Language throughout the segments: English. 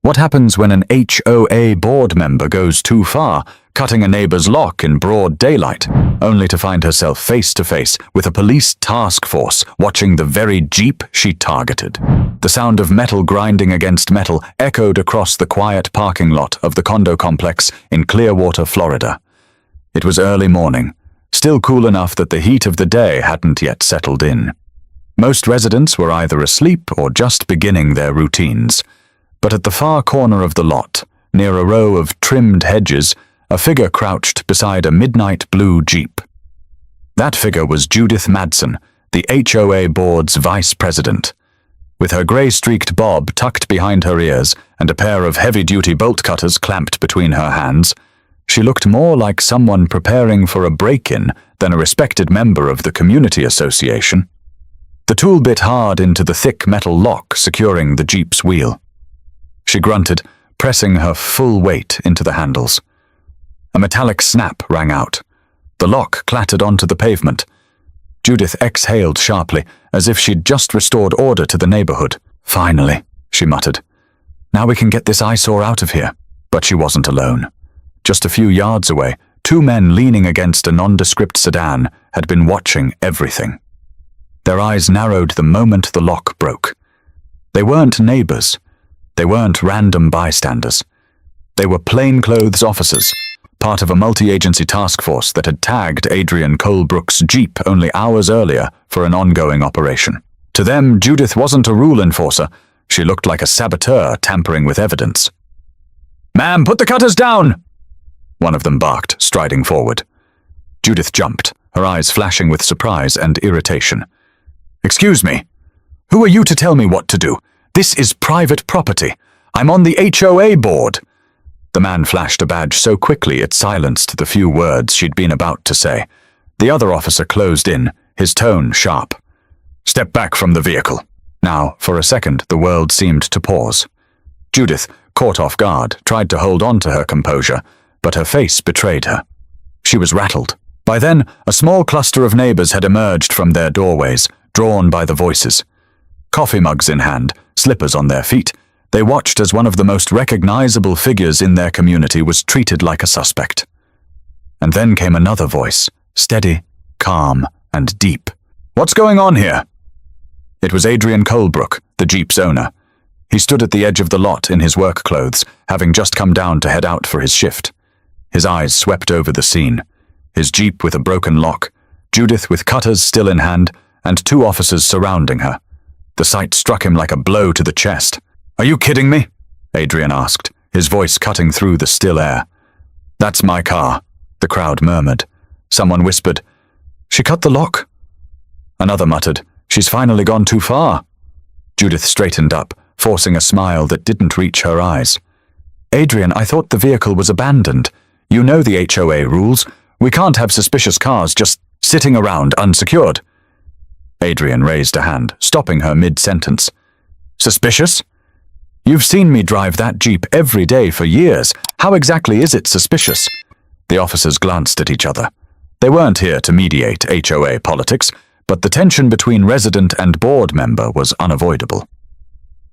What happens when an HOA board member goes too far, cutting a neighbor's lock in broad daylight, only to find herself face to face with a police task force watching the very Jeep she targeted? The sound of metal grinding against metal echoed across the quiet parking lot of the condo complex in Clearwater, Florida. It was early morning, still cool enough that the heat of the day hadn't yet settled in. Most residents were either asleep or just beginning their routines. But at the far corner of the lot, near a row of trimmed hedges, a figure crouched beside a midnight blue Jeep. That figure was Judith Madsen, the HOA board's vice president. With her grey-streaked bob tucked behind her ears and a pair of heavy-duty bolt cutters clamped between her hands, she looked more like someone preparing for a break-in than a respected member of the community association. The tool bit hard into the thick metal lock securing the Jeep's wheel. She grunted, pressing her full weight into the handles. A metallic snap rang out. The lock clattered onto the pavement. Judith exhaled sharply, as if she'd just restored order to the neighborhood. "Finally," she muttered. "Now we can get this eyesore out of here." But she wasn't alone. Just a few yards away, two men leaning against a nondescript sedan had been watching everything. Their eyes narrowed the moment the lock broke. They weren't neighbors. They weren't random bystanders. They were plainclothes officers, part of a multi-agency task force that had tagged Adrian Colebrook's Jeep only hours earlier for an ongoing operation. To them, Judith wasn't a rule enforcer. She looked like a saboteur tampering with evidence. "Ma'am, put the cutters down!" one of them barked, striding forward. Judith jumped, her eyes flashing with surprise and irritation. "Excuse me. Who are you to tell me what to do? This is private property. I'm on the HOA board." The man flashed a badge so quickly it silenced the few words she'd been about to say. The other officer closed in, his tone sharp. "Step back from the vehicle." Now, for a second, the world seemed to pause. Judith, caught off guard, tried to hold on to her composure, but her face betrayed her. She was rattled. By then, a small cluster of neighbors had emerged from their doorways, drawn by the voices. Coffee mugs in hand, slippers on their feet, they watched as one of the most recognizable figures in their community was treated like a suspect. And then came another voice, steady, calm, and deep. "What's going on here?" It was Adrian Colebrook, the Jeep's owner. He stood at the edge of the lot in his work clothes, having just come down to head out for his shift. His eyes swept over the scene. His Jeep with a broken lock, Judith with cutters still in hand, and two officers surrounding her. The sight struck him like a blow to the chest. "Are you kidding me?" Adrian asked, his voice cutting through the still air. "That's my car," the crowd murmured. Someone whispered, "She cut the lock?" Another muttered, "She's finally gone too far." Judith straightened up, forcing a smile that didn't reach her eyes. "Adrian, I thought the vehicle was abandoned. You know the HOA rules. We can't have suspicious cars just sitting around unsecured." Adrian raised a hand, stopping her mid-sentence. "Suspicious? You've seen me drive that Jeep every day for years. How exactly is it suspicious?" The officers glanced at each other. They weren't here to mediate HOA politics, but the tension between resident and board member was unavoidable.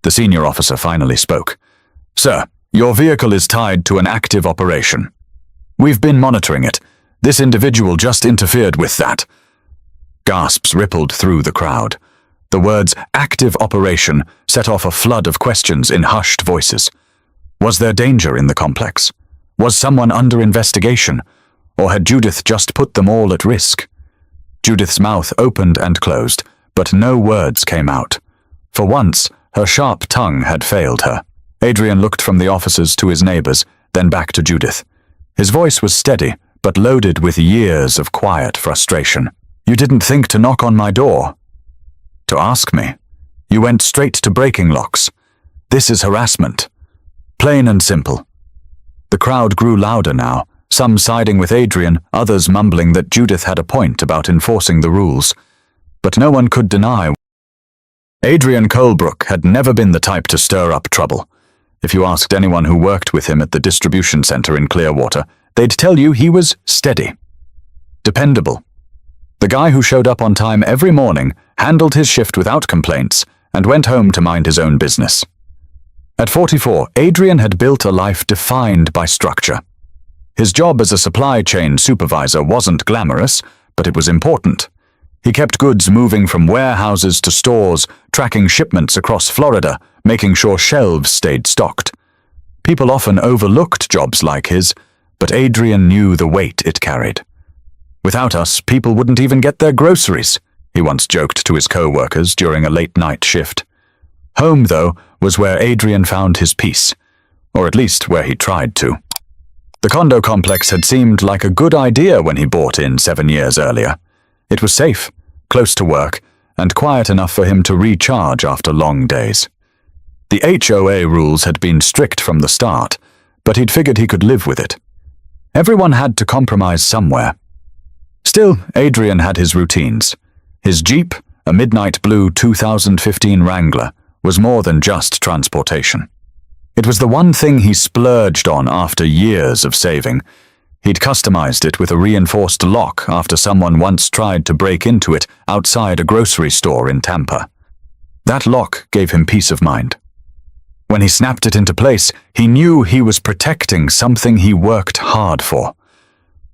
The senior officer finally spoke. "Sir, your vehicle is tied to an active operation. We've been monitoring it. This individual just interfered with that." Gasps rippled through the crowd. The words "active operation" set off a flood of questions in hushed voices. Was there danger in the complex? Was someone under investigation? Or had Judith just put them all at risk? Judith's mouth opened and closed, but no words came out. For once, her sharp tongue had failed her. Adrian looked from the officers to his neighbors, then back to Judith. His voice was steady, but loaded with years of quiet frustration. "You didn't think to knock on my door? To ask me? You went straight to breaking locks. This is harassment. Plain and simple." The crowd grew louder now, some siding with Adrian, others mumbling that Judith had a point about enforcing the rules. But no one could deny. Adrian Colebrook had never been the type to stir up trouble. If you asked anyone who worked with him at the distribution center in Clearwater, they'd tell you he was steady. Dependable. The guy who showed up on time every morning, handled his shift without complaints, and went home to mind his own business. At 44, Adrian had built a life defined by structure. His job as a supply chain supervisor wasn't glamorous, but it was important. He kept goods moving from warehouses to stores, tracking shipments across Florida, making sure shelves stayed stocked. People often overlooked jobs like his, but Adrian knew the weight it carried. "Without us, people wouldn't even get their groceries," he once joked to his co-workers during a late-night shift. Home, though, was where Adrian found his peace, or at least where he tried to. The condo complex had seemed like a good idea when he bought in 7 years earlier. It was safe, close to work, and quiet enough for him to recharge after long days. The HOA rules had been strict from the start, but he'd figured he could live with it. Everyone had to compromise somewhere. Still, Adrian had his routines. His Jeep, a midnight blue 2015 Wrangler, was more than just transportation. It was the one thing he splurged on after years of saving. He'd customized it with a reinforced lock after someone once tried to break into it outside a grocery store in Tampa. That lock gave him peace of mind. When he snapped it into place, he knew he was protecting something he worked hard for.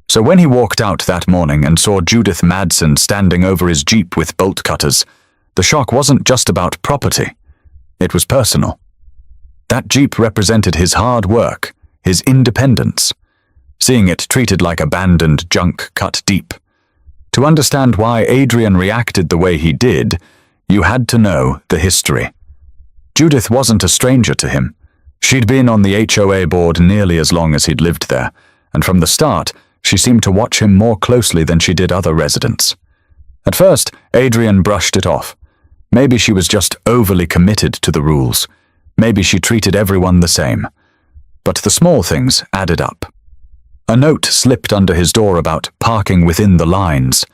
So when he walked out that morning and saw Judith Madsen standing over his Jeep with bolt cutters, the shock wasn't just about property. It was personal. That Jeep represented his hard work, his independence. Seeing it treated like abandoned junk cut deep. To understand why Adrian reacted the way he did, you had to know the history. Judith wasn't a stranger to him. She'd been on the HOA board nearly as long as he'd lived there, and from the start, she seemed to watch him more closely than she did other residents. At first, Adrian brushed it off. Maybe she was just overly committed to the rules. Maybe she treated everyone the same. But the small things added up. A note slipped under his door about parking within the lines.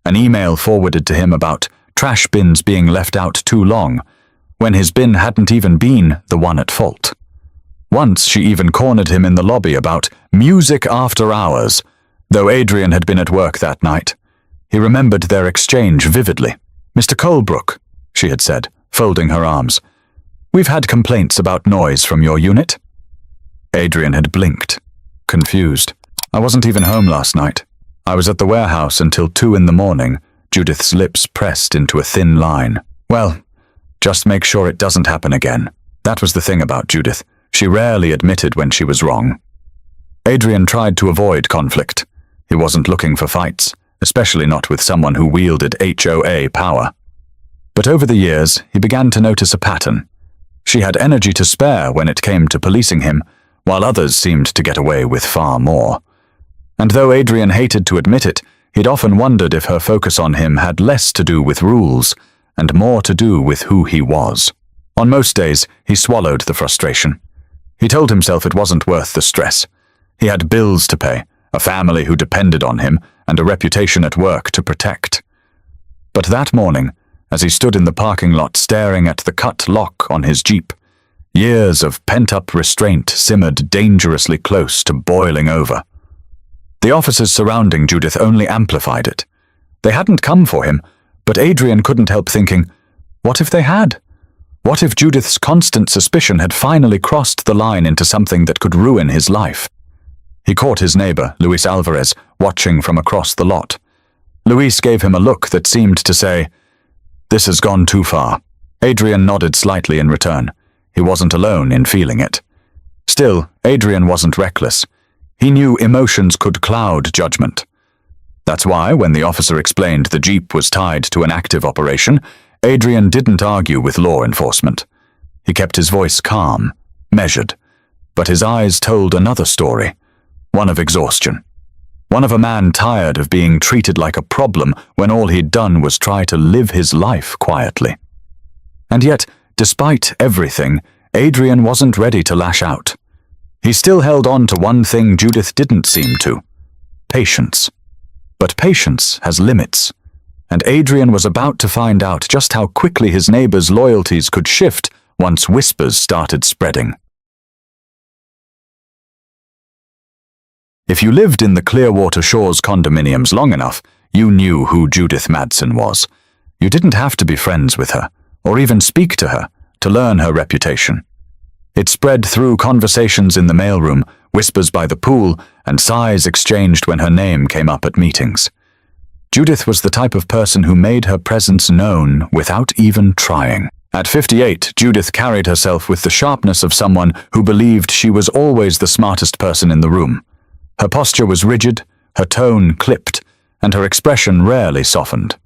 An email forwarded to him about trash bins being left out too long, when his bin hadn't even been the one at fault. Once she even cornered him in the lobby about music after hours, though Adrian had been at work that night. He remembered their exchange vividly. "Mr. Colebrook," she had said, folding her arms, "we've had complaints about noise from your unit." Adrian had blinked, confused. "I wasn't even home last night. I was at the warehouse until 2 in the morning." Judith's lips pressed into a thin line. "Well, just make sure it doesn't happen again." That was the thing about Judith. She rarely admitted when she was wrong. Adrian tried to avoid conflict. He wasn't looking for fights, especially not with someone who wielded HOA power. But over the years, he began to notice a pattern. She had energy to spare when it came to policing him, while others seemed to get away with far more. And though Adrian hated to admit it, he'd often wondered if her focus on him had less to do with rules and more to do with who he was. On most days, he swallowed the frustration. He told himself it wasn't worth the stress. He had bills to pay, a family who depended on him, and a reputation at work to protect. But that morning, as he stood in the parking lot staring at the cut lock on his Jeep, years of pent-up restraint simmered dangerously close to boiling over. The officers surrounding Judith only amplified it. They hadn't come for him, but Adrian couldn't help thinking, what if they had? What if Judith's constant suspicion had finally crossed the line into something that could ruin his life? He caught his neighbor, Luis Alvarez, watching from across the lot. Luis gave him a look that seemed to say, "This has gone too far." Adrian nodded slightly in return. He wasn't alone in feeling it. Still, Adrian wasn't reckless. He knew emotions could cloud judgment. That's why, when the officer explained the Jeep was tied to an active operation, Adrian didn't argue with law enforcement. He kept his voice calm, measured, but his eyes told another story, one of exhaustion. One of a man tired of being treated like a problem when all he'd done was try to live his life quietly. And yet, despite everything, Adrian wasn't ready to lash out. He still held on to one thing Judith didn't seem to: patience. But patience has limits, and Adrian was about to find out just how quickly his neighbor's loyalties could shift once whispers started spreading. If you lived in the Clearwater Shores condominiums long enough, you knew who Judith Madsen was. You didn't have to be friends with her, or even speak to her, to learn her reputation. It spread through conversations in the mailroom, whispers by the pool, and sighs exchanged when her name came up at meetings. Judith was the type of person who made her presence known without even trying. At 58, Judith carried herself with the sharpness of someone who believed she was always the smartest person in the room. Her posture was rigid, her tone clipped, and her expression rarely softened.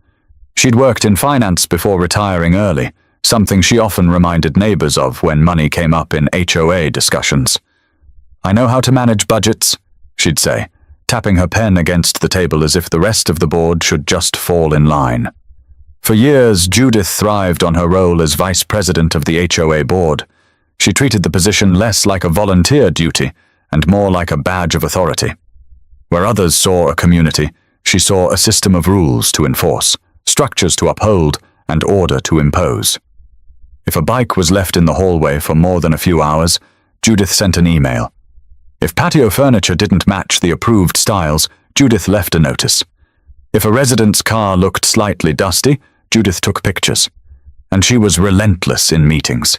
She'd worked in finance before retiring early, something she often reminded neighbors of when money came up in HOA discussions. "I know how to manage budgets," she'd say, tapping her pen against the table as if the rest of the board should just fall in line. For years, Judith thrived on her role as vice president of the HOA board. She treated the position less like a volunteer duty and more like a badge of authority. Where others saw a community, she saw a system of rules to enforce, structures to uphold, and order to impose. If a bike was left in the hallway for more than a few hours, Judith sent an email. If patio furniture didn't match the approved styles, Judith left a notice. If a resident's car looked slightly dusty, Judith took pictures. And she was relentless in meetings.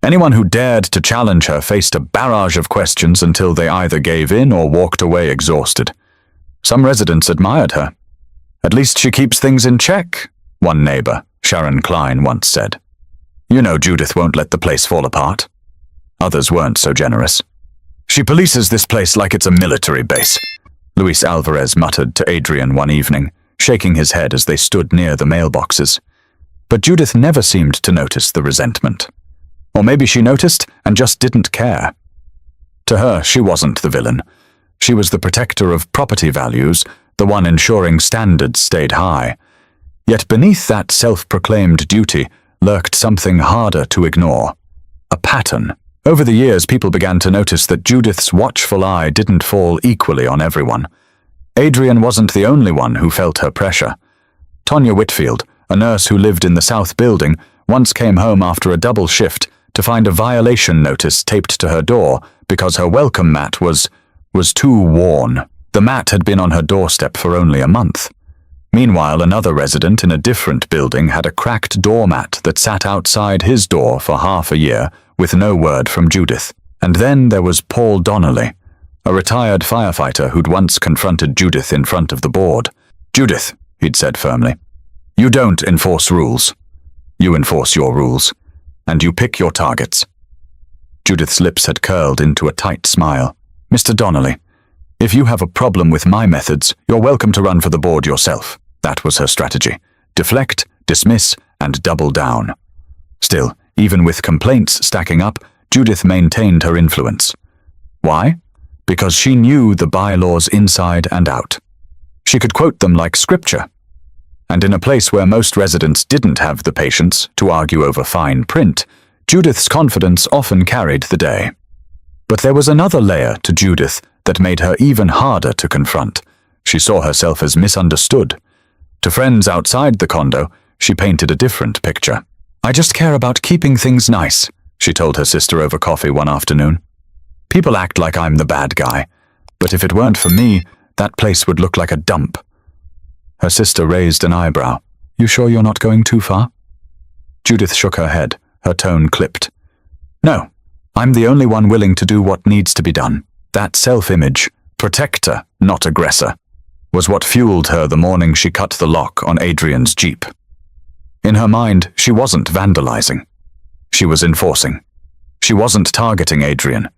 Anyone who dared to challenge her faced a barrage of questions until they either gave in or walked away exhausted. Some residents admired her. "At least she keeps things in check," one neighbor, Sharon Klein, once said. "You know Judith won't let the place fall apart." Others weren't so generous. "She polices this place like it's a military base," Luis Alvarez muttered to Adrian one evening, shaking his head as they stood near the mailboxes. But Judith never seemed to notice the resentment. Or maybe she noticed and just didn't care. To her, she wasn't the villain. She was the protector of property values, the one ensuring standards stayed high. Yet beneath that self-proclaimed duty lurked something harder to ignore. A pattern. Over the years, people began to notice that Judith's watchful eye didn't fall equally on everyone. Adrian wasn't the only one who felt her pressure. Tonya Whitfield, a nurse who lived in the South Building, once came home after a double shift to find a violation notice taped to her door because her welcome mat was too worn. The mat had been on her doorstep for only a month. Meanwhile, another resident in a different building had a cracked doormat that sat outside his door for half a year with no word from Judith. And then there was Paul Donnelly, a retired firefighter who'd once confronted Judith in front of the board. "Judith," he'd said firmly, "you don't enforce rules. You enforce your rules, and you pick your targets." Judith's lips had curled into a tight smile. "Mr. Donnelly, if you have a problem with my methods, you're welcome to run for the board yourself." That was her strategy. Deflect, dismiss, and double down. Still, even with complaints stacking up, Judith maintained her influence. Why? Because she knew the bylaws inside and out. She could quote them like scripture. And in a place where most residents didn't have the patience to argue over fine print, Judith's confidence often carried the day. But there was another layer to Judith that made her even harder to confront. She saw herself as misunderstood. To friends outside the condo, she painted a different picture. "I just care about keeping things nice," she told her sister over coffee one afternoon. "People act like I'm the bad guy, but if it weren't for me, that place would look like a dump." Her sister raised an eyebrow. "You sure you're not going too far?" Judith shook her head, her tone clipped. "No, I'm the only one willing to do what needs to be done." That self-image, protector, not aggressor, was what fueled her the morning she cut the lock on Adrian's Jeep. In her mind, she wasn't vandalizing. She was enforcing. She wasn't targeting Adrian.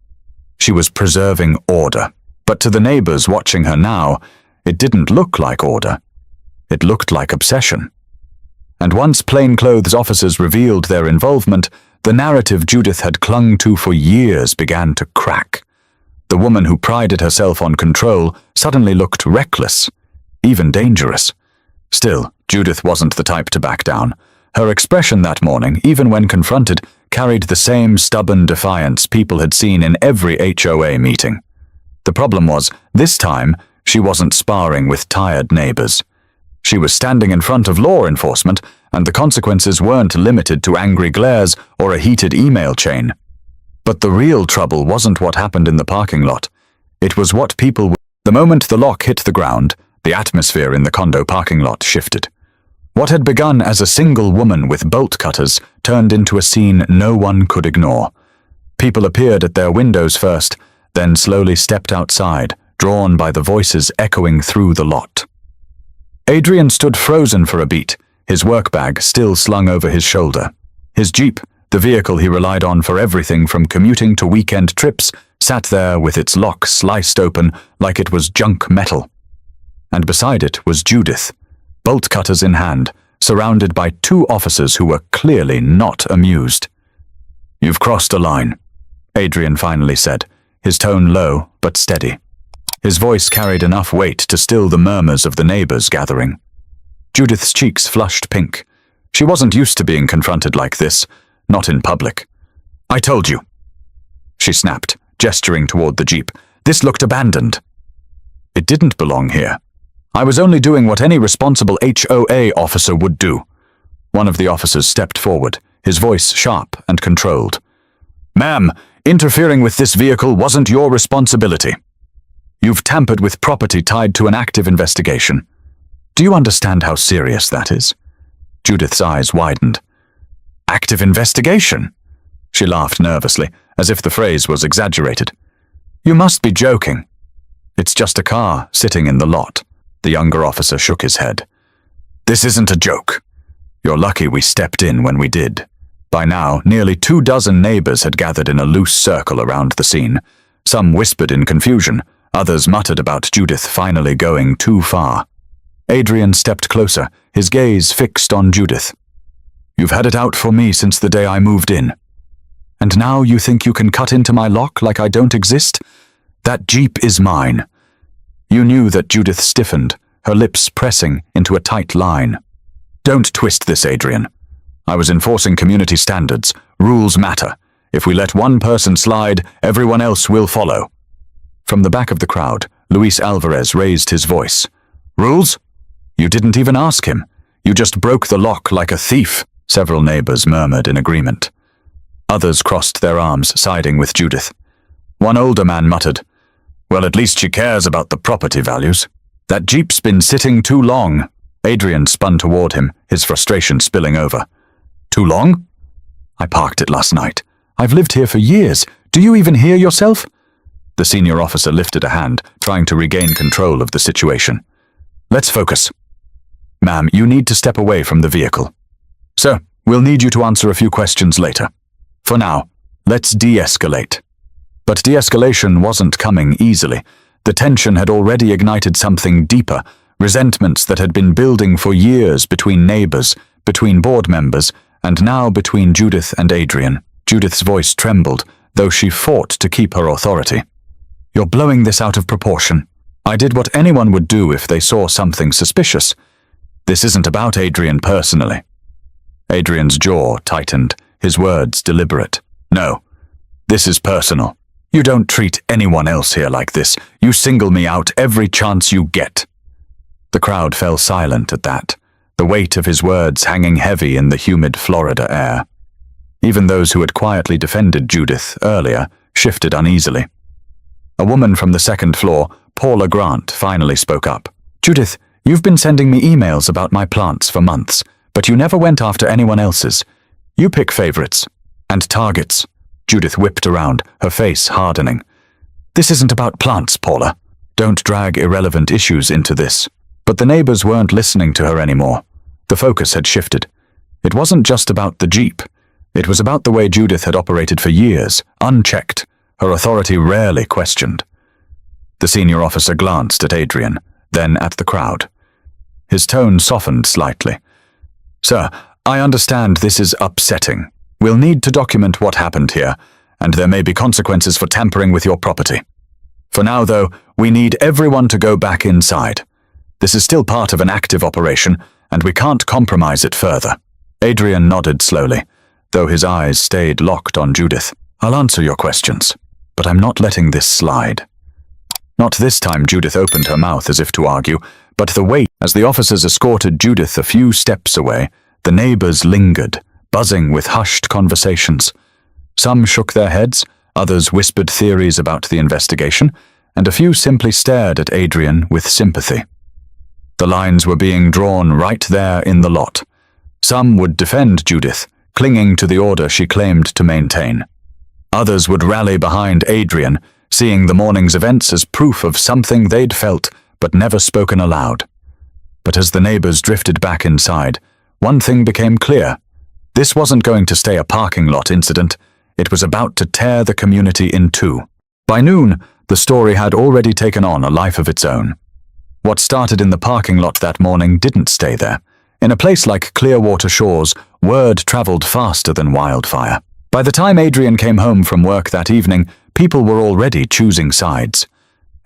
She was preserving order. But to the neighbors watching her now, it didn't look like order. It looked like obsession. And once plainclothes officers revealed their involvement, the narrative Judith had clung to for years began to crack. The woman who prided herself on control suddenly looked reckless, even dangerous. Still, Judith wasn't the type to back down. Her expression that morning, even when confronted, carried the same stubborn defiance people had seen in every HOA meeting. The problem was, this time, she wasn't sparring with tired neighbors. She was standing in front of law enforcement, and the consequences weren't limited to angry glares or a heated email chain. But the real trouble wasn't what happened in the parking lot. It was what people were. The moment the lock hit the ground, the atmosphere in the condo parking lot shifted. What had begun as a single woman with bolt cutters turned into a scene no one could ignore. People appeared at their windows first, then slowly stepped outside, drawn by the voices echoing through the lot. Adrian stood frozen for a beat, his work bag still slung over his shoulder. His Jeep, the vehicle he relied on for everything from commuting to weekend trips, sat there with its lock sliced open like it was junk metal. And beside it was Judith, bolt cutters in hand, surrounded by two officers who were clearly not amused. "You've crossed a line," Adrian finally said, his tone low but steady. His voice carried enough weight to still the murmurs of the neighbors gathering. Judith's cheeks flushed pink. She wasn't used to being confronted like this, not in public. "I told you," she snapped, gesturing toward the Jeep. "This looked abandoned." "It didn't belong here. I was only doing what any responsible HOA officer would do." One of the officers stepped forward, his voice sharp and controlled. "Ma'am, interfering with this vehicle wasn't your responsibility. You've tampered with property tied to an active investigation. Do you understand how serious that is?" Judith's eyes widened. "Active investigation?" She laughed nervously, as if the phrase was exaggerated. "You must be joking." "It's just a car sitting in the lot." The younger officer shook his head. "This isn't a joke. You're lucky we stepped in when we did." By now, nearly 24 neighbors had gathered in a loose circle around the scene. Some whispered in confusion, others muttered about Judith finally going too far. Adrian stepped closer, his gaze fixed on Judith. "You've had it out for me since the day I moved in. And now you think you can cut into my lock like I don't exist? That Jeep is mine." You knew that Judith stiffened, her lips pressing into a tight line. "Don't twist this, Adrian. I was enforcing community standards. Rules matter. If we let one person slide, everyone else will follow." From the back of the crowd, Luis Alvarez raised his voice. "Rules? You didn't even ask him. You just broke the lock like a thief," several neighbors murmured in agreement. Others crossed their arms, siding with Judith. One older man muttered, "Well, at least she cares about the property values. That Jeep's been sitting too long." Adrian spun toward him, his frustration spilling over. "Too long? I parked it last night. I've lived here for years. Do you even hear yourself?" The senior officer lifted a hand, trying to regain control of the situation. "Let's focus. Ma'am, you need to step away from the vehicle. Sir, we'll need you to answer a few questions later. For now, let's de-escalate." But de-escalation wasn't coming easily. The tension had already ignited something deeper, resentments that had been building for years between neighbors, between board members, and now between Judith and Adrian. Judith's voice trembled, though she fought to keep her authority. "You're blowing this out of proportion. I did what anyone would do if they saw something suspicious. This isn't about Adrian personally." Adrian's jaw tightened, his words deliberate. "No, this is personal. You don't treat anyone else here like this. You single me out every chance you get." The crowd fell silent at that, the weight of his words hanging heavy in the humid Florida air. Even those who had quietly defended Judith earlier shifted uneasily. A woman from the second floor, Paula Grant, finally spoke up. "Judith, you've been sending me emails about my plants for months, but you never went after anyone else's. You pick favorites and targets." Judith whipped around, her face hardening. "This isn't about plants, Paula. Don't drag irrelevant issues into this." But the neighbors weren't listening to her anymore. The focus had shifted. It wasn't just about the Jeep. It was about the way Judith had operated for years, unchecked, her authority rarely questioned. The senior officer glanced at Adrian, then at the crowd. His tone softened slightly. "Sir, I understand this is upsetting. We'll need to document what happened here, and there may be consequences for tampering with your property. For now, though, we need everyone to go back inside. This is still part of an active operation, and we can't compromise it further." Adrian nodded slowly, though his eyes stayed locked on Judith. "I'll answer your questions, but I'm not letting this slide." Not this time. Judith opened her mouth as if to argue, but the weight. As the officers escorted Judith a few steps away, the neighbors lingered, buzzing with hushed conversations. Some shook their heads, others whispered theories about the investigation, and a few simply stared at Adrian with sympathy. The lines were being drawn right there in the lot. Some would defend Judith, clinging to the order she claimed to maintain. Others would rally behind Adrian, seeing the morning's events as proof of something they'd felt but never spoken aloud. But as the neighbors drifted back inside, one thing became clear. This wasn't going to stay a parking lot incident. It was about to tear the community in two. By noon, the story had already taken on a life of its own. What started in the parking lot that morning didn't stay there. In a place like Clearwater Shores, word traveled faster than wildfire. By the time Adrian came home from work that evening, people were already choosing sides.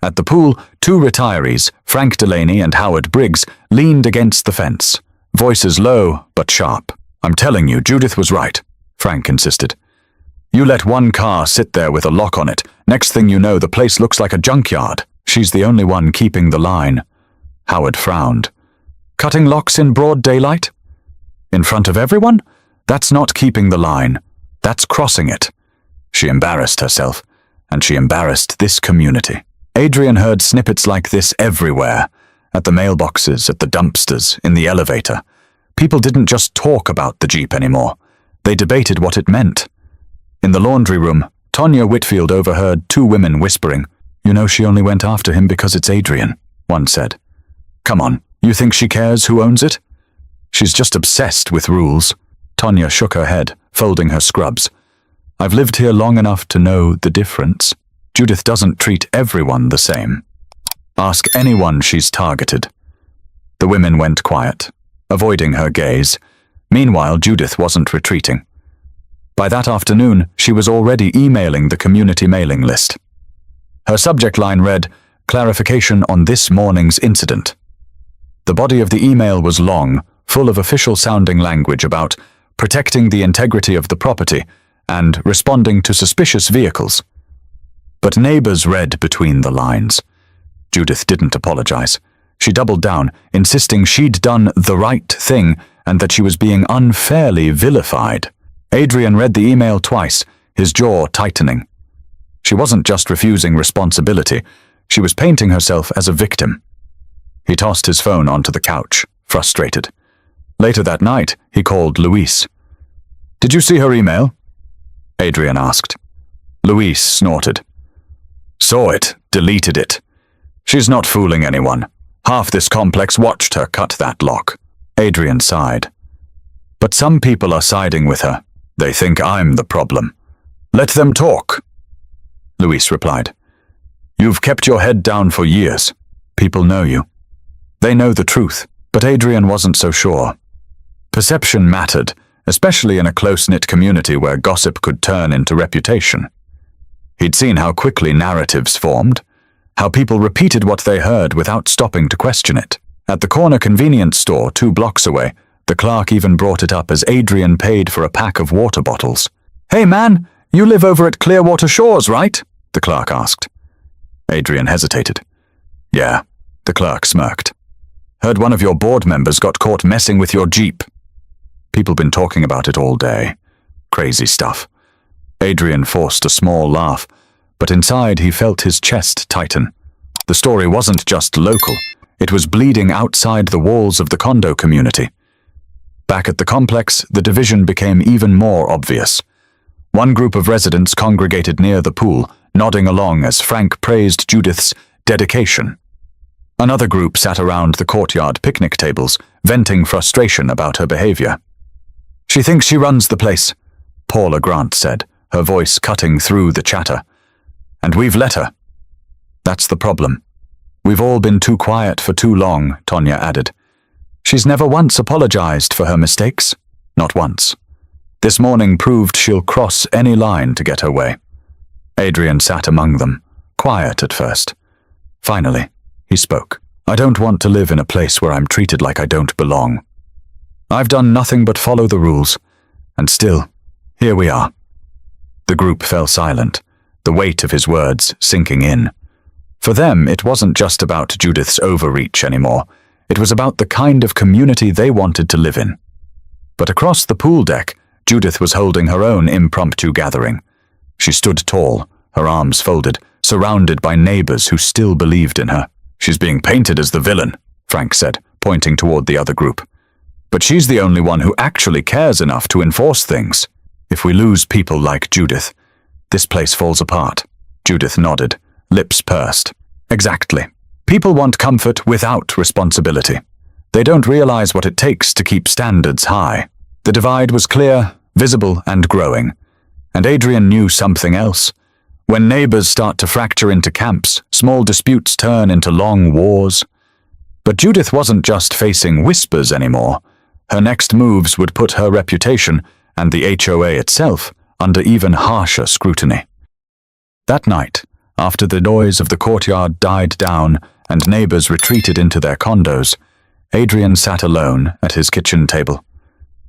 At the pool, two retirees, Frank Delaney and Howard Briggs, leaned against the fence, voices low but sharp. "I'm telling you, Judith was right," Frank insisted. "You let one car sit there with a lock on it. Next thing you know, the place looks like a junkyard. She's the only one keeping the line." Howard frowned. "Cutting locks in broad daylight? In front of everyone? That's not keeping the line. That's crossing it." She embarrassed herself, and she embarrassed this community. Adrian heard snippets like this everywhere, at the mailboxes, at the dumpsters, in the elevator. People didn't just talk about the Jeep anymore. They debated what it meant. In the laundry room, Tonya Whitfield overheard two women whispering, "You know she only went after him because it's Adrian," one said. "Come on, you think she cares who owns it? She's just obsessed with rules." Tonya shook her head, folding her scrubs. "I've lived here long enough to know the difference. Judith doesn't treat everyone the same. Ask anyone she's targeted." The women went quiet, avoiding her gaze. Meanwhile, Judith wasn't retreating. By that afternoon, she was already emailing the community mailing list. Her subject line read, "Clarification on this morning's incident." The body of the email was long, full of official-sounding language about protecting the integrity of the property and responding to suspicious vehicles. But neighbors read between the lines. Judith didn't apologize. She doubled down, insisting she'd done the right thing and that she was being unfairly vilified. Adrian read the email twice, his jaw tightening. She wasn't just refusing responsibility, she was painting herself as a victim. He tossed his phone onto the couch, frustrated. Later that night, he called Louise. "Did you see her email?" Adrian asked. Louise snorted. "Saw it, deleted it. She's not fooling anyone. Half this complex watched her cut that lock." Adrian sighed. "But some people are siding with her. They think I'm the problem. Let them talk." Louise replied. "You've kept your head down for years. People know you. They know the truth." But Adrian wasn't so sure. Perception mattered, especially in a close-knit community where gossip could turn into reputation. He'd seen how quickly narratives formed, how people repeated what they heard without stopping to question it. At the corner convenience store 2 blocks away, the clerk even brought it up as Adrian paid for a pack of water bottles. "Hey man, you live over at Clearwater Shores, right?" the clerk asked. Adrian hesitated. "Yeah," the clerk smirked. "Heard one of your board members got caught messing with your Jeep." People been talking about it all day. Crazy stuff. Adrian forced a small laugh, but inside he felt his chest tighten. The story wasn't just local. It was bleeding outside the walls of the condo community. Back at the complex, the division became even more obvious. One group of residents congregated near the pool, nodding along as Frank praised Judith's dedication. Another group sat around the courtyard picnic tables, venting frustration about her behavior. "She thinks she runs the place," Paula Grant said, her voice cutting through the chatter. "And we've let her. That's the problem. We've all been too quiet for too long," Tonya added. "She's never once apologized for her mistakes. Not once. This morning proved she'll cross any line to get her way." Adrian sat among them, quiet at first. Finally, he spoke. "I don't want to live in a place where I'm treated like I don't belong. I've done nothing but follow the rules, and still, here we are." The group fell silent, the weight of his words sinking in. For them, it wasn't just about Judith's overreach anymore. It was about the kind of community they wanted to live in. But across the pool deck, Judith was holding her own impromptu gathering. She stood tall, her arms folded, surrounded by neighbors who still believed in her. "She's being painted as the villain," Frank said, pointing toward the other group. "But she's the only one who actually cares enough to enforce things. If we lose people like Judith, This place falls apart. Judith nodded, lips pursed. Exactly. People want comfort without responsibility. They don't realize what it takes to keep standards high. The divide was clear, visible, and growing. And Adrian knew something else. When neighbors start to fracture into camps, small disputes turn into long wars. But Judith wasn't just facing whispers anymore. Her next moves would put her reputation, and the HOA itself, under even harsher scrutiny. That night, after the noise of the courtyard died down and neighbors retreated into their condos, Adrian sat alone at his kitchen table.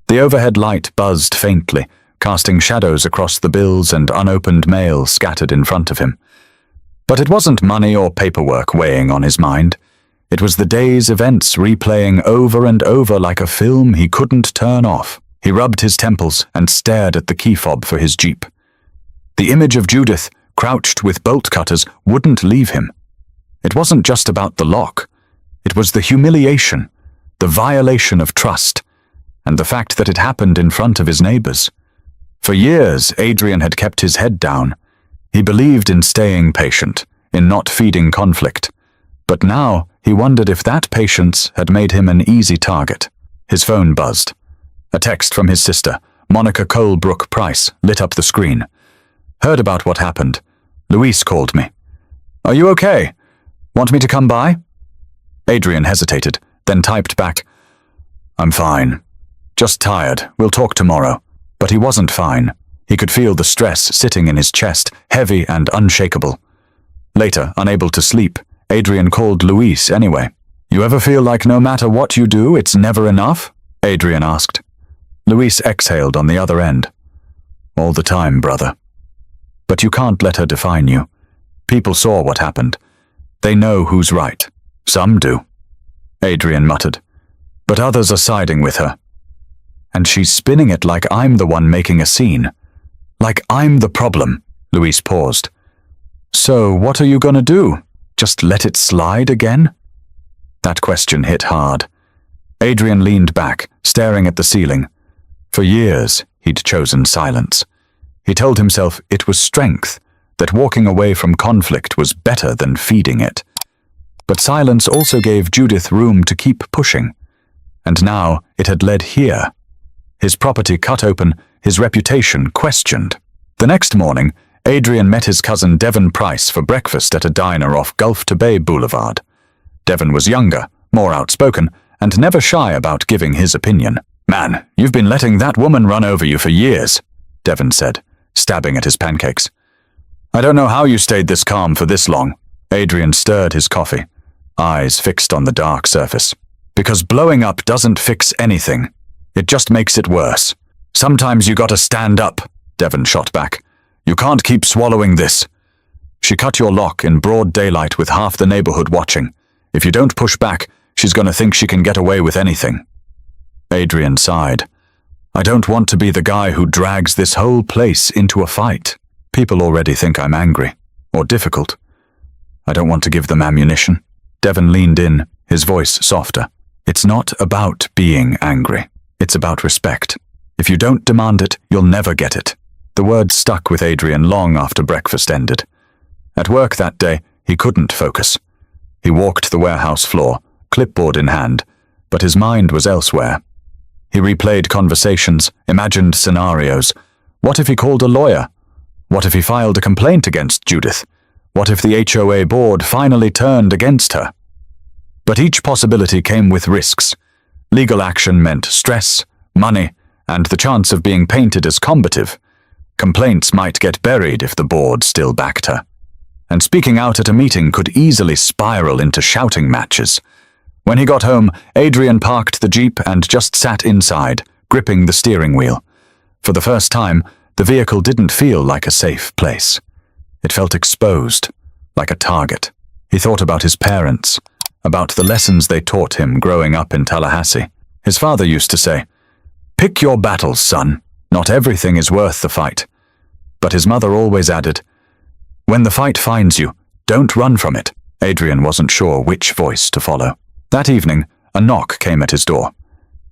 The overhead light buzzed faintly, casting shadows across the bills and unopened mail scattered in front of him. But it wasn't money or paperwork weighing on his mind. It was the day's events replaying over and over like a film he couldn't turn off. He rubbed his temples and stared at the key fob for his Jeep. The image of Judith, crouched with bolt cutters, wouldn't leave him. It wasn't just about the lock. It was the humiliation, the violation of trust, and the fact that it happened in front of his neighbors. For years, Adrian had kept his head down. He believed in staying patient, in not feeding conflict. But now, he wondered if that patience had made him an easy target. His phone buzzed. A text from his sister, Monica Colebrook Price, lit up the screen. Heard about what happened. Louise called me. Are you okay? Want me to come by? Adrian hesitated, then typed back, I'm fine. Just tired. We'll talk tomorrow. But he wasn't fine. He could feel the stress sitting in his chest, heavy and unshakable. Later, unable to sleep, Adrian called Louise anyway. You ever feel like no matter what you do, it's never enough? Adrian asked. Louise exhaled on the other end. All the time, brother. But you can't let her define you. People saw what happened. They know who's right. Some do. Adrian muttered. But others are siding with her. And she's spinning it like I'm the one making a scene. Like I'm the problem. Louise paused. So what are you gonna do? Just let it slide again? That question hit hard. Adrian leaned back, staring at the ceiling. For years, he'd chosen silence. He told himself it was strength, that walking away from conflict was better than feeding it. But silence also gave Judith room to keep pushing. And now it had led here. His property cut open, his reputation questioned. The next morning, Adrian met his cousin Devon Price for breakfast at a diner off Gulf to Bay Boulevard. Devon was younger, more outspoken, and never shy about giving his opinion. Man, you've been letting that woman run over you for years, Devon said, stabbing at his pancakes. I don't know how you stayed this calm for this long. Adrian stirred his coffee, eyes fixed on the dark surface. Because blowing up doesn't fix anything. It just makes it worse. Sometimes you gotta stand up, Devon shot back. You can't keep swallowing this. She cut your lock in broad daylight with half the neighborhood watching. If you don't push back, she's gonna think she can get away with anything. Adrian sighed. I don't want to be the guy who drags this whole place into a fight. People already think I'm angry, or difficult. I don't want to give them ammunition. Devon leaned in, his voice softer. It's not about being angry. It's about respect. If you don't demand it, you'll never get it. The words stuck with Adrian long after breakfast ended. At work that day, he couldn't focus. He walked the warehouse floor, clipboard in hand, but his mind was elsewhere. He replayed conversations, imagined scenarios. What if he called a lawyer? What if he filed a complaint against Judith? What if the HOA board finally turned against her? But each possibility came with risks. Legal action meant stress, money, and the chance of being painted as combative. Complaints might get buried if the board still backed her. And speaking out at a meeting could easily spiral into shouting matches. When he got home, Adrian parked the Jeep and just sat inside, gripping the steering wheel. For the first time, the vehicle didn't feel like a safe place. It felt exposed, like a target. He thought about his parents, about the lessons they taught him growing up in Tallahassee. His father used to say, "Pick your battles, son. Not everything is worth the fight." But his mother always added, "When the fight finds you, don't run from it." Adrian wasn't sure which voice to follow. That evening, a knock came at his door.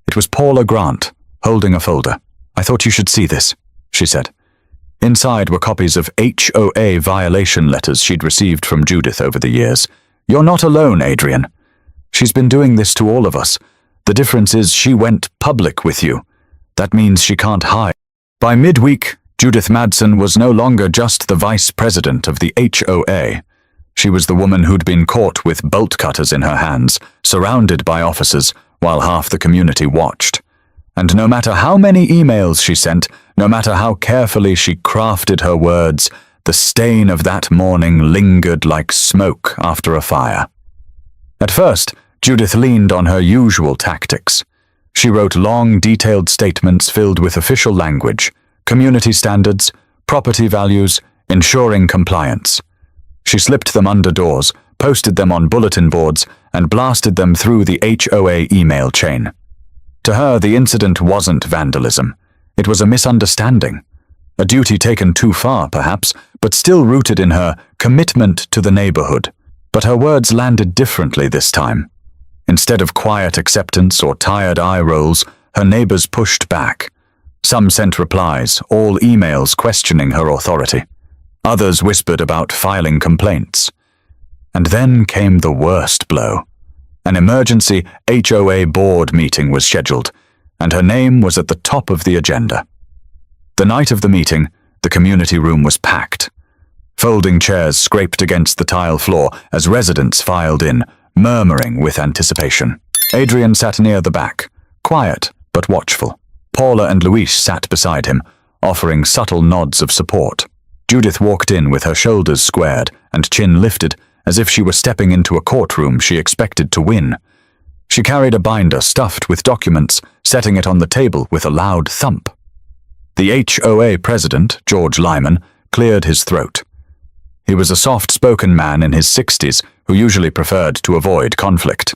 It was Paula Grant, holding a folder. "I thought you should see this," she said. Inside were copies of HOA violation letters she'd received from Judith over the years. "You're not alone, Adrian. She's been doing this to all of us. The difference is she went public with you. That means she can't hide." By midweek, Judith Madsen was no longer just the vice president of the HOA. She was the woman who'd been caught with bolt cutters in her hands, surrounded by officers, while half the community watched. And no matter how many emails she sent, no matter how carefully she crafted her words, the stain of that morning lingered like smoke after a fire. At first, Judith leaned on her usual tactics. She wrote long, detailed statements filled with official language, community standards, property values, ensuring compliance. She slipped them under doors, posted them on bulletin boards, and blasted them through the HOA email chain. To her, the incident wasn't vandalism. It was a misunderstanding. A duty taken too far, perhaps, but still rooted in her commitment to the neighborhood. But her words landed differently this time. Instead of quiet acceptance or tired eye rolls, her neighbors pushed back. Some sent replies, all emails questioning her authority. Others whispered about filing complaints. And then came the worst blow. An emergency HOA board meeting was scheduled, and her name was at the top of the agenda. The night of the meeting, the community room was packed. Folding chairs scraped against the tile floor as residents filed in, murmuring with anticipation. Adrian sat near the back, quiet but watchful. Paula and Luis sat beside him, offering subtle nods of support. Judith walked in with her shoulders squared and chin lifted, as if she were stepping into a courtroom she expected to win. She carried a binder stuffed with documents, setting it on the table with a loud thump. The HOA president, George Lyman, cleared his throat. He was a soft-spoken man in his 60s who usually preferred to avoid conflict.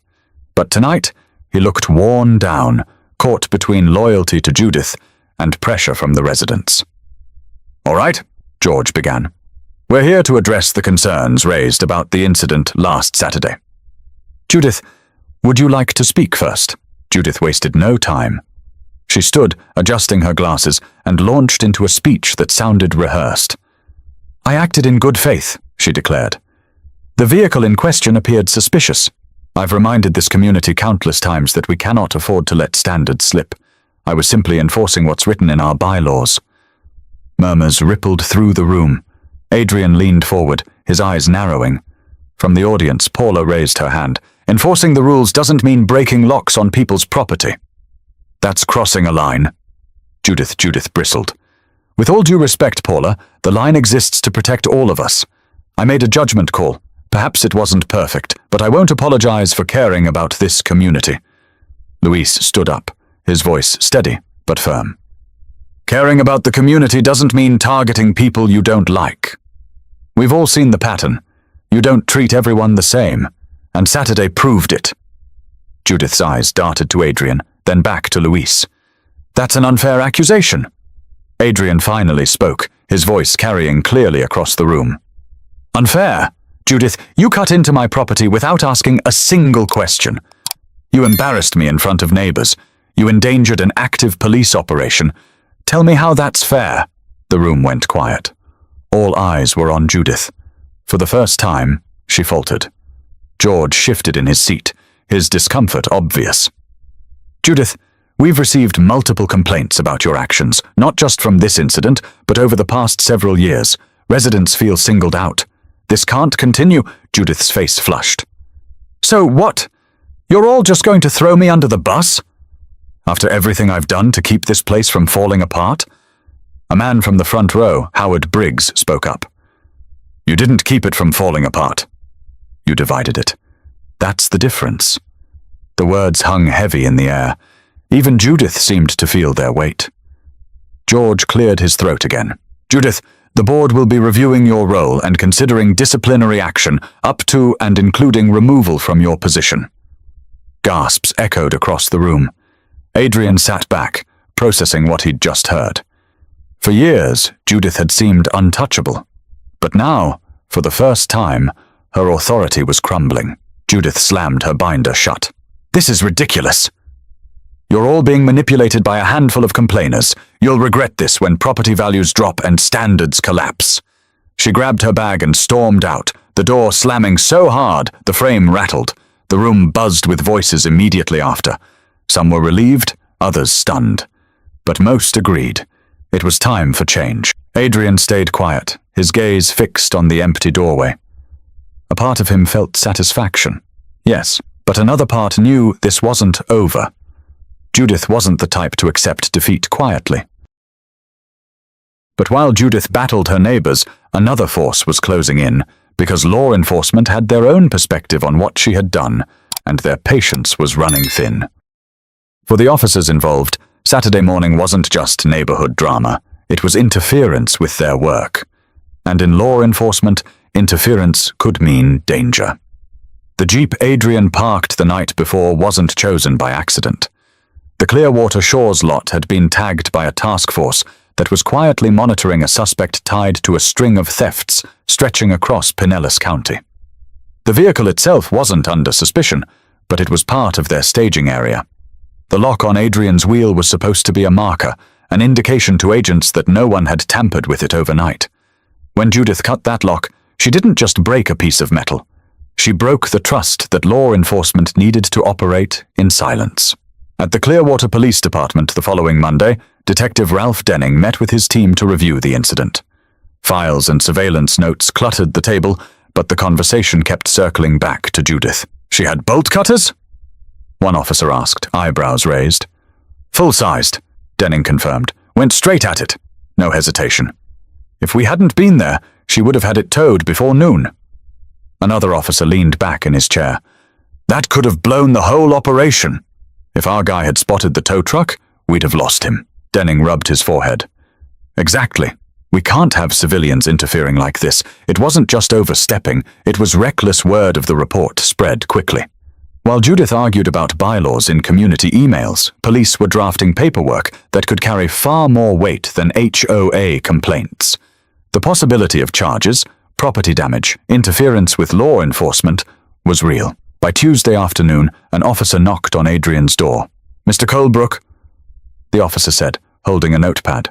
But tonight, he looked worn down, caught between loyalty to Judith and pressure from the residents. "All right," George began. "We're here to address the concerns raised about the incident last Saturday." "Judith, would you like to speak first?" Judith wasted no time. She stood, adjusting her glasses, and launched into a speech that sounded rehearsed. "I acted in good faith," she declared. "The vehicle in question appeared suspicious. I've reminded this community countless times that we cannot afford to let standards slip. I was simply enforcing what's written in our bylaws." Murmurs rippled through the room. Adrian leaned forward, his eyes narrowing. From the audience, Paula raised her hand. "Enforcing the rules doesn't mean breaking locks on people's property." "That's crossing a line." Judith bristled. "With all due respect, Paula, the line exists to protect all of us. I made a judgment call. Perhaps it wasn't perfect, but I won't apologize for caring about this community." Luis stood up, his voice steady but firm. "Caring about the community doesn't mean targeting people you don't like. We've all seen the pattern. You don't treat everyone the same, and Saturday proved it." Judith's eyes darted to Adrian, then back to Luis. "That's an unfair accusation." Adrian finally spoke, his voice carrying clearly across the room. "Unfair? Judith, you cut into my property without asking a single question. You embarrassed me in front of neighbors. You endangered an active police operation. Tell me how that's fair." The room went quiet. All eyes were on Judith. For the first time, she faltered. George shifted in his seat, his discomfort obvious. "Judith, we've received multiple complaints about your actions, not just from this incident, but over the past several years. Residents feel singled out. This can't continue." Judith's face flushed. "So what? You're all just going to throw me under the bus? After everything I've done to keep this place from falling apart?" A man from the front row, Howard Briggs, spoke up. "You didn't keep it from falling apart. You divided it. That's the difference." The words hung heavy in the air. Even Judith seemed to feel their weight. George cleared his throat again. "Judith, the board will be reviewing your role and considering disciplinary action up to and including removal from your position." Gasps echoed across the room. Adrian sat back, processing what he'd just heard. For years, Judith had seemed untouchable. But now, for the first time, her authority was crumbling. Judith slammed her binder shut. "This is ridiculous." You're all being manipulated by a handful of complainers. You'll regret this when property values drop and standards collapse." She grabbed her bag and stormed out, the door slamming so hard the frame rattled. The room buzzed with voices immediately after. Some were relieved, others stunned. But most agreed. It was time for change. Adrian stayed quiet, his gaze fixed on the empty doorway. A part of him felt satisfaction. Yes, but another part knew this wasn't over. Judith wasn't the type to accept defeat quietly. But while Judith battled her neighbors, another force was closing in, because law enforcement had their own perspective on what she had done, and their patience was running thin. For the officers involved, Saturday morning wasn't just neighborhood drama, it was interference with their work. And in law enforcement, interference could mean danger. The Jeep Adrian parked the night before wasn't chosen by accident. The Clearwater Shores lot had been tagged by a task force that was quietly monitoring a suspect tied to a string of thefts stretching across Pinellas County. The vehicle itself wasn't under suspicion, but it was part of their staging area. The lock on Adrian's wheel was supposed to be a marker, an indication to agents that no one had tampered with it overnight. When Judith cut that lock, she didn't just break a piece of metal. She broke the trust that law enforcement needed to operate in silence. At the Clearwater Police Department the following Monday, Detective Ralph Denning met with his team to review the incident. Files and surveillance notes cluttered the table, but the conversation kept circling back to Judith. "She had bolt cutters?" one officer asked, eyebrows raised. "Full-sized," Denning confirmed. "Went straight at it. No hesitation. If we hadn't been there, she would have had it towed before noon." Another officer leaned back in his chair. "That could have blown the whole operation. If our guy had spotted the tow truck, we'd have lost him." Denning rubbed his forehead. "Exactly. We can't have civilians interfering like this. It wasn't just overstepping, it was reckless. Word of the report spread quickly." While Judith argued about bylaws in community emails, police were drafting paperwork that could carry far more weight than HOA complaints. The possibility of charges, property damage, interference with law enforcement was real. By Tuesday afternoon, an officer knocked on Adrian's door. "Mr. Colebrook," the officer said, holding a notepad.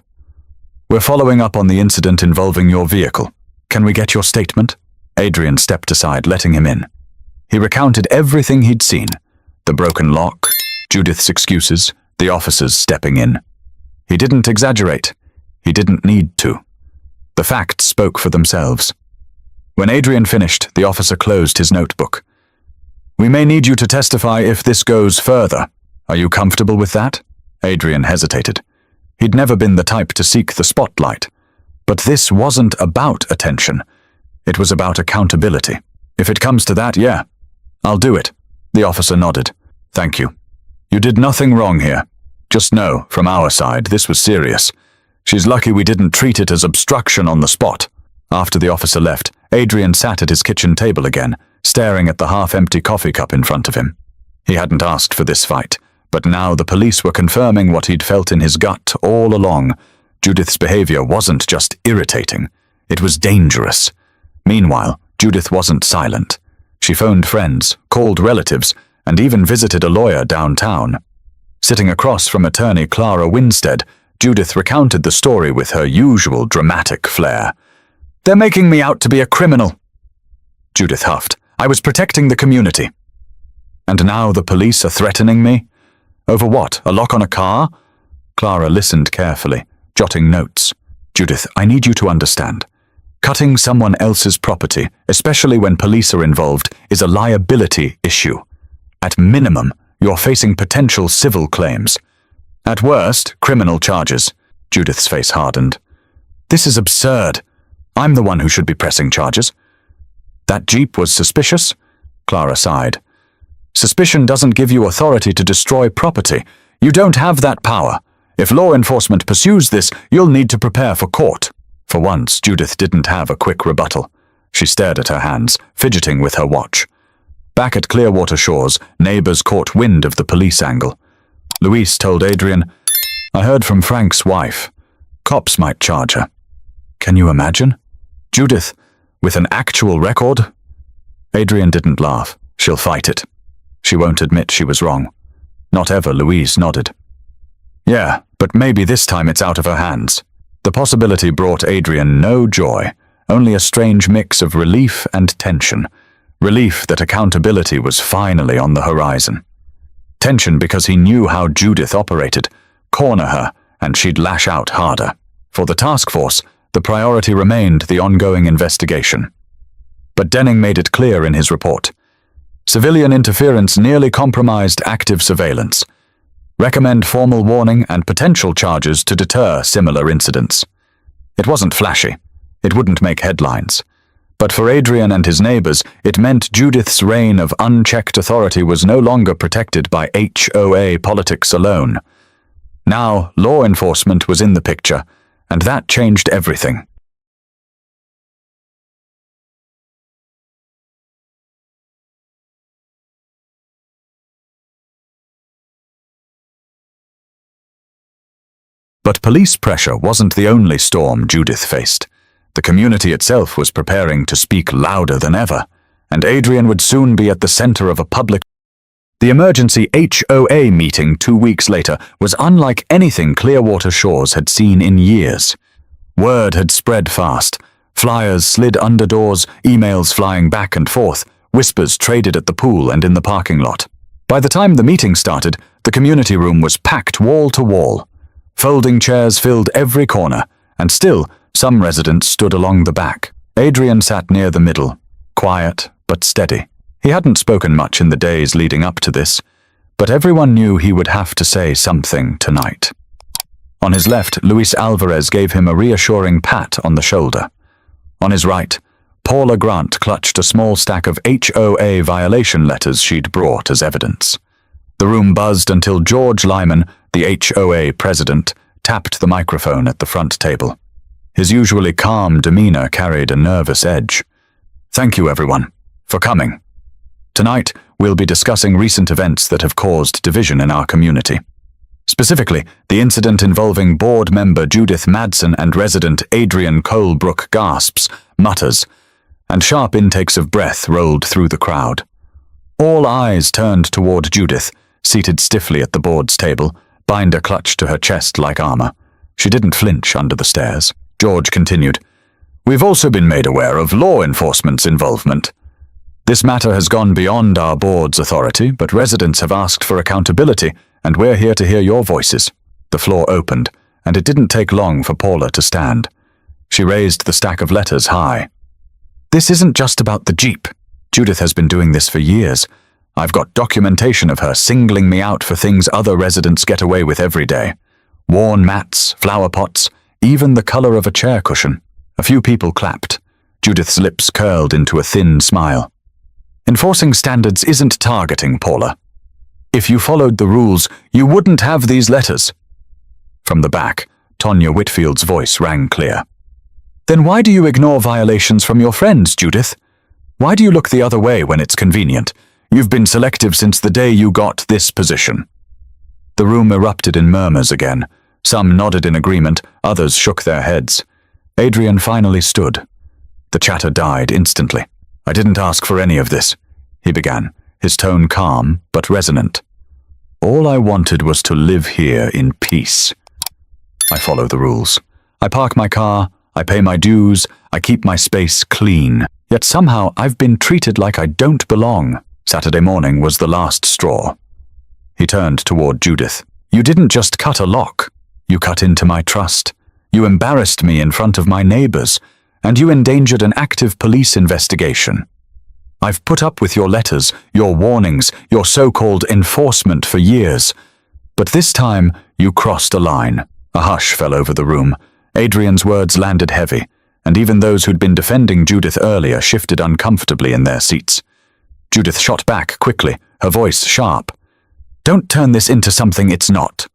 "We're following up on the incident involving your vehicle. Can we get your statement?" Adrian stepped aside, letting him in. He recounted everything he'd seen. The broken lock, Judith's excuses, the officers stepping in. He didn't exaggerate. He didn't need to. The facts spoke for themselves. When Adrian finished, the officer closed his notebook. "We may need you to testify if this goes further. Are you comfortable with that?" Adrian hesitated. He'd never been the type to seek the spotlight. But this wasn't about attention. It was about accountability. "If it comes to that, yeah. I'll do it." The officer nodded. "Thank you. You did nothing wrong here. Just know, from our side, this was serious. She's lucky we didn't treat it as obstruction on the spot." After the officer left, Adrian sat at his kitchen table again, staring at the half-empty coffee cup in front of him. He hadn't asked for this fight, but now the police were confirming what he'd felt in his gut all along. Judith's behavior wasn't just irritating, it was dangerous. Meanwhile, Judith wasn't silent. She phoned friends, called relatives, and even visited a lawyer downtown. Sitting across from attorney Clara Winstead, Judith recounted the story with her usual dramatic flair. "They're making me out to be a criminal," Judith huffed. "I was protecting the community. And now the police are threatening me? Over what? A lock on a car?" Clara listened carefully, jotting notes. "Judith, I need you to understand. Cutting someone else's property, especially when police are involved, is a liability issue. At minimum, you're facing potential civil claims. At worst, criminal charges." Judith's face hardened. "This is absurd. I'm the one who should be pressing charges." "That Jeep was suspicious?" Clara sighed. "Suspicion doesn't give you authority to destroy property. You don't have that power. If law enforcement pursues this, you'll need to prepare for court." For once, Judith didn't have a quick rebuttal. She stared at her hands, fidgeting with her watch. Back at Clearwater Shores, neighbors caught wind of the police angle. Louise told Adrian, "I heard from Frank's wife. Cops might charge her." Can you imagine? Judith, with an actual record? Adrian didn't laugh. "She'll fight it. She won't admit she was wrong." Not ever, Louise nodded. Yeah, but maybe this time it's out of her hands. The possibility brought Adrian no joy, only a strange mix of relief and tension. Relief that accountability was finally on the horizon. Tension because he knew how Judith operated. Corner her, and she'd lash out harder. For the task force, the priority remained the ongoing investigation. But Denning made it clear in his report. Civilian interference nearly compromised active surveillance. Recommend formal warning and potential charges to deter similar incidents. It wasn't flashy. It wouldn't make headlines. But for Adrian and his neighbors, it meant Judith's reign of unchecked authority was no longer protected by HOA politics alone. Now, law enforcement was in the picture, and that changed everything. But police pressure wasn't the only storm Judith faced. The community itself was preparing to speak louder than ever, and Adrian would soon be at the center of a public. The emergency HOA meeting 2 weeks later was unlike anything Clearwater Shores had seen in years. Word had spread fast. Flyers slid under doors, emails flying back and forth, whispers traded at the pool and in the parking lot. By the time the meeting started, the community room was packed wall to wall. Folding chairs filled every corner, and still, some residents stood along the back. Adrian sat near the middle, quiet but steady. He hadn't spoken much in the days leading up to this, but everyone knew he would have to say something tonight. On his left, Luis Alvarez gave him a reassuring pat on the shoulder. On his right, Paula Grant clutched a small stack of HOA violation letters she'd brought as evidence. The room buzzed until George Lyman, the HOA president, tapped the microphone at the front table. His usually calm demeanor carried a nervous edge. Thank you, everyone, for coming. Tonight, we'll be discussing recent events that have caused division in our community. Specifically, the incident involving board member Judith Madsen and resident Adrian Colebrook gasps, mutters, and sharp intakes of breath rolled through the crowd. All eyes turned toward Judith, seated stiffly at the board's table, binder clutched to her chest like armor. She didn't flinch under the stares. George continued, "We've also been made aware of law enforcement's involvement. This matter has gone beyond our board's authority, but residents have asked for accountability, and we're here to hear your voices." The floor opened, and it didn't take long for Paula to stand. She raised the stack of letters high. "This isn't just about the Jeep. Judith has been doing this for years. I've got documentation of her singling me out for things other residents get away with every day. Worn mats, flower pots, even the color of a chair cushion." A few people clapped. Judith's lips curled into a thin smile. "Enforcing standards isn't targeting, Paula. If you followed the rules, you wouldn't have these letters." From the back, Tonya Whitfield's voice rang clear. "Then why do you ignore violations from your friends, Judith? Why do you look the other way when it's convenient? You've been selective since the day you got this position." The room erupted in murmurs again. Some nodded in agreement, others shook their heads. Adrian finally stood. The chatter died instantly. "I didn't ask for any of this," he began, his tone calm but resonant. "All I wanted was to live here in peace. I follow the rules. I park my car, I pay my dues, I keep my space clean. Yet somehow I've been treated like I don't belong." Saturday morning was the last straw. He turned toward Judith. "You didn't just cut a lock. You cut into my trust. You embarrassed me in front of my neighbors, and you endangered an active police investigation. I've put up with your letters, your warnings, your so-called enforcement for years. But this time, you crossed a line." A hush fell over the room. Adrian's words landed heavy, and even those who'd been defending Judith earlier shifted uncomfortably in their seats. Judith shot back quickly, her voice sharp. "Don't turn this into something it's not.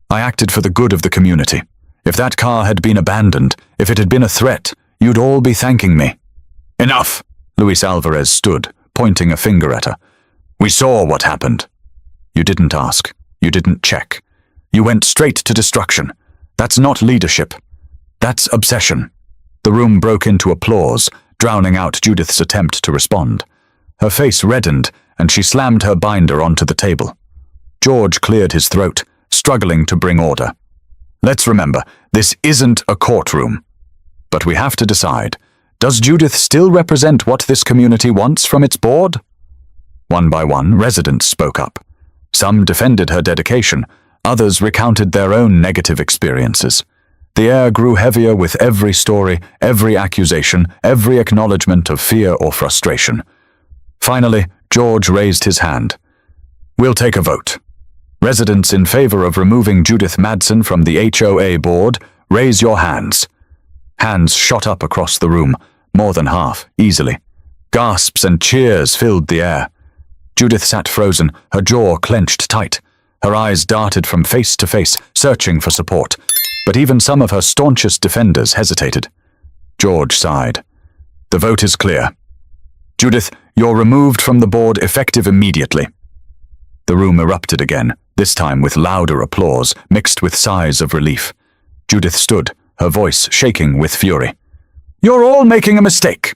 I acted for the good of the community. If that car had been abandoned, if it had been a threat, you'd all be thanking me." "Enough!" Luis Alvarez stood, pointing a finger at her. "We saw what happened." "You didn't ask. You didn't check. You went straight to destruction. That's not leadership. That's obsession." The room broke into applause, drowning out Judith's attempt to respond. Her face reddened, and she slammed her binder onto the table. George cleared his throat, struggling to bring order. Let's remember, this isn't a courtroom. But we have to decide, does Judith still represent what this community wants from its board? One by one, residents spoke up. Some defended her dedication, others recounted their own negative experiences. The air grew heavier with every story, every accusation, every acknowledgement of fear or frustration. Finally, George raised his hand. We'll take a vote. Residents in favor of removing Judith Madsen from the HOA board, raise your hands. Hands shot up across the room, more than half, easily. Gasps and cheers filled the air. Judith sat frozen, her jaw clenched tight. Her eyes darted from face to face, searching for support. But even some of her staunchest defenders hesitated. George sighed. The vote is clear. Judith, you're removed from the board effective immediately. The room erupted again, this time with louder applause, mixed with sighs of relief. Judith stood, her voice shaking with fury. You're all making a mistake.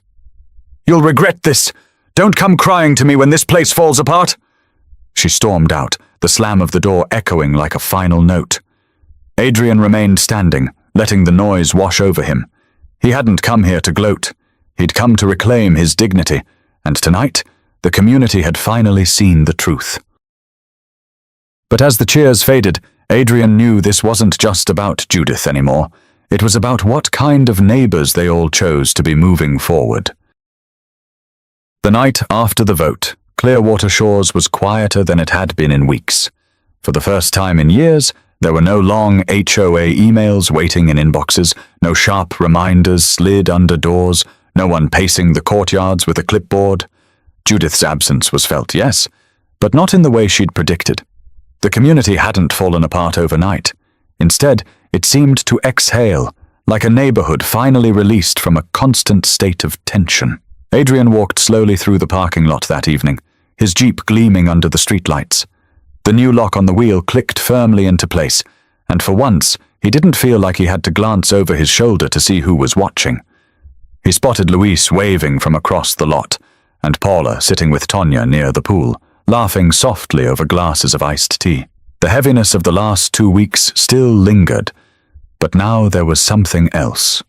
You'll regret this. Don't come crying to me when this place falls apart. She stormed out, the slam of the door echoing like a final note. Adrian remained standing, letting the noise wash over him. He hadn't come here to gloat. He'd come to reclaim his dignity, and tonight, the community had finally seen the truth. But as the cheers faded, Adrian knew this wasn't just about Judith anymore. It was about what kind of neighbors they all chose to be moving forward. The night after the vote, Clearwater Shores was quieter than it had been in weeks. For the first time in years, there were no long HOA emails waiting in inboxes, no sharp reminders slid under doors, no one pacing the courtyards with a clipboard. Judith's absence was felt, yes, but not in the way she'd predicted. The community hadn't fallen apart overnight. Instead, it seemed to exhale, like a neighborhood finally released from a constant state of tension. Adrian walked slowly through the parking lot that evening, his Jeep gleaming under the streetlights. The new lock on the wheel clicked firmly into place, and for once, he didn't feel like he had to glance over his shoulder to see who was watching. He spotted Luis waving from across the lot, and Paula sitting with Tonya near the pool, laughing softly over glasses of iced tea. The heaviness of the last 2 weeks still lingered, but now there was something else.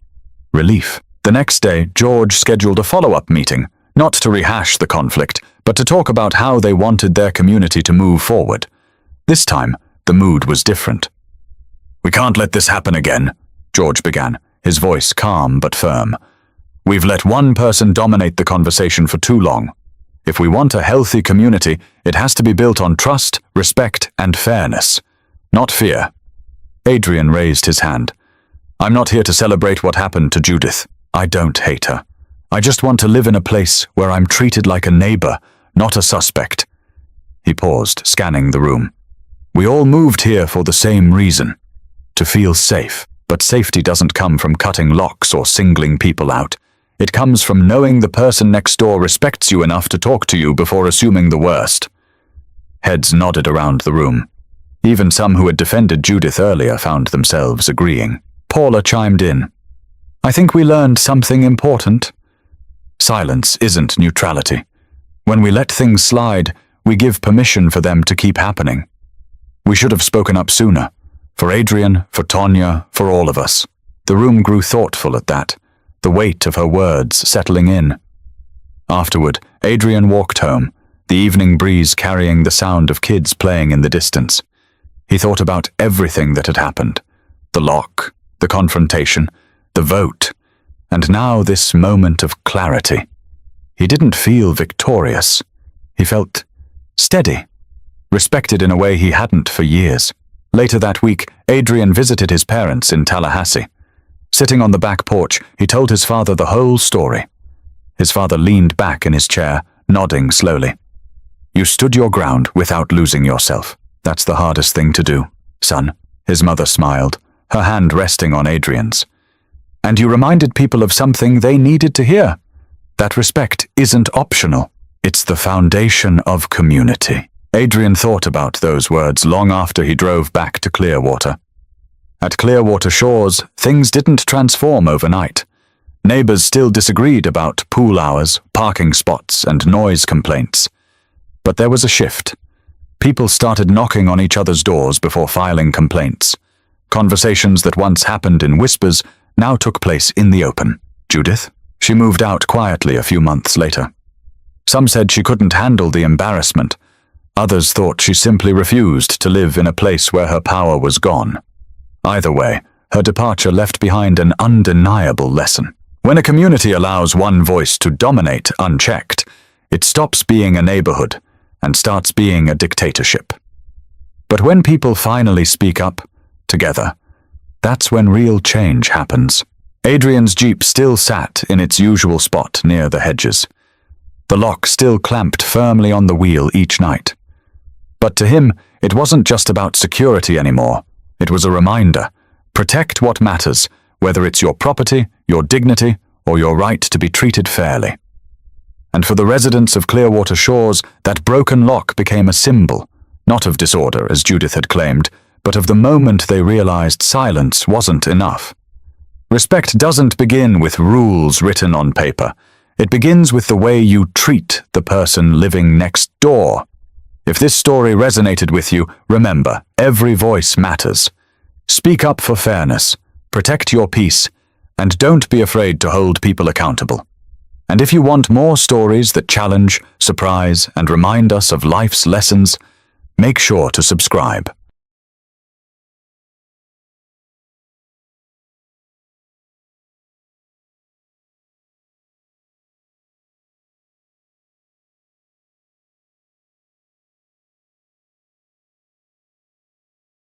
Relief. The next day, George scheduled a follow-up meeting, not to rehash the conflict, but to talk about how they wanted their community to move forward. This time, the mood was different. We can't let this happen again, George began, his voice calm but firm. We've let one person dominate the conversation for too long. If we want a healthy community, it has to be built on trust, respect, and fairness, not fear. Adrian raised his hand. I'm not here to celebrate what happened to Judith. I don't hate her. I just want to live in a place where I'm treated like a neighbor, not a suspect. He paused, scanning the room. We all moved here for the same reason, to feel safe. But safety doesn't come from cutting locks or singling people out. It comes from knowing the person next door respects you enough to talk to you before assuming the worst. Heads nodded around the room. Even some who had defended Judith earlier found themselves agreeing. Paula chimed in. I think we learned something important. Silence isn't neutrality. When we let things slide, we give permission for them to keep happening. We should have spoken up sooner. For Adrian, for Tonya, for all of us. The room grew thoughtful at that, the weight of her words settling in. Afterward, Adrian walked home, the evening breeze carrying the sound of kids playing in the distance. He thought about everything that had happened. The lock, the confrontation, the vote, and now this moment of clarity. He didn't feel victorious. He felt steady, respected in a way he hadn't for years. Later that week, Adrian visited his parents in Tallahassee. Sitting on the back porch, he told his father the whole story. His father leaned back in his chair, nodding slowly. You stood your ground without losing yourself. That's the hardest thing to do, son. His mother smiled, her hand resting on Adrian's. And you reminded people of something they needed to hear. That respect isn't optional. It's the foundation of community. Adrian thought about those words long after he drove back to Clearwater. At Clearwater Shores, things didn't transform overnight. Neighbors still disagreed about pool hours, parking spots, and noise complaints. But there was a shift. People started knocking on each other's doors before filing complaints. Conversations that once happened in whispers now took place in the open. Judith? She moved out quietly a few months later. Some said she couldn't handle the embarrassment. Others thought she simply refused to live in a place where her power was gone. Either way, her departure left behind an undeniable lesson. When a community allows one voice to dominate unchecked, it stops being a neighborhood and starts being a dictatorship. But when people finally speak up, together, that's when real change happens. Adrian's Jeep still sat in its usual spot near the hedges. The lock still clamped firmly on the wheel each night. But to him, it wasn't just about security anymore. It was a reminder. Protect what matters, whether it's your property, your dignity, or your right to be treated fairly. And for the residents of Clearwater Shores, that broken lock became a symbol, not of disorder, as Judith had claimed, but of the moment they realized silence wasn't enough. Respect doesn't begin with rules written on paper. It begins with the way you treat the person living next door. If this story resonated with you, remember, every voice matters. Speak up for fairness, protect your peace, and don't be afraid to hold people accountable. And if you want more stories that challenge, surprise, and remind us of life's lessons, make sure to subscribe.